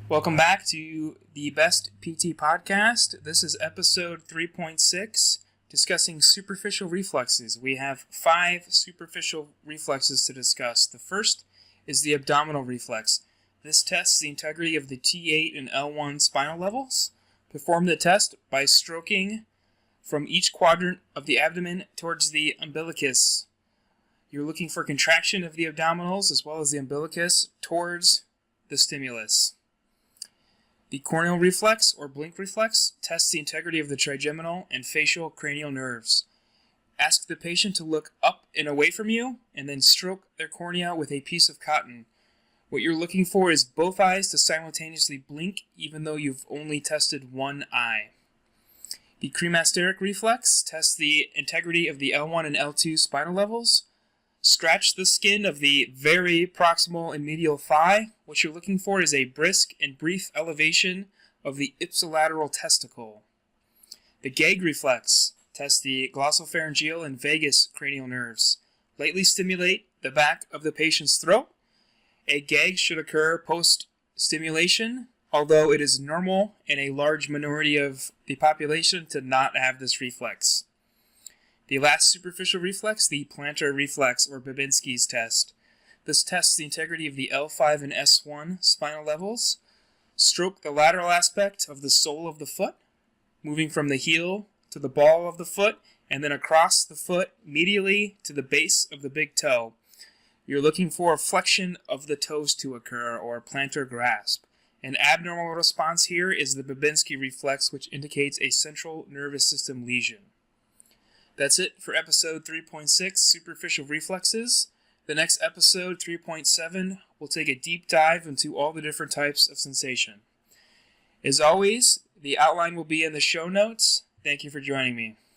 Welcome back to the Best PT Podcast. This is episode 3.6, discussing superficial reflexes. We have 5 superficial reflexes to discuss. The first is the abdominal reflex. This tests the integrity of the T8 and L1 spinal levels. Perform the test by stroking from each quadrant of the abdomen towards the umbilicus. You're looking for contraction of the abdominals as well as the umbilicus towards the stimulus. The corneal reflex or blink reflex tests the integrity of the trigeminal and facial cranial nerves. Ask the patient to look up and away from you and then stroke their cornea with a piece of cotton. What you're looking for is both eyes to simultaneously blink even though you've only tested one eye. The Cremasteric Reflex tests the integrity of the L1 and L2 spinal levels. Scratch the skin of the very proximal and medial thigh. What you're looking for is a brisk and brief elevation of the ipsilateral testicle. The gag reflex tests the glossopharyngeal and vagus cranial nerves. Lightly stimulate the back of the patient's throat. A gag should occur post-stimulation, although it is normal in a large minority of the population to not have this reflex. The last superficial reflex, the plantar reflex or Babinski's test. This tests the integrity of the L5 and S1 spinal levels. Stroke the lateral aspect of the sole of the foot, moving from the heel to the ball of the foot and then across the foot medially to the base of the big toe. You're looking for a flexion of the toes to occur or plantar grasp. An abnormal response here is the Babinski reflex, which indicates a central nervous system lesion. That's it for episode 3.6, Superficial Reflexes. The next episode, 3.7, will take a deep dive into all the different types of sensation. As always, the outline will be in the show notes. Thank you for joining me.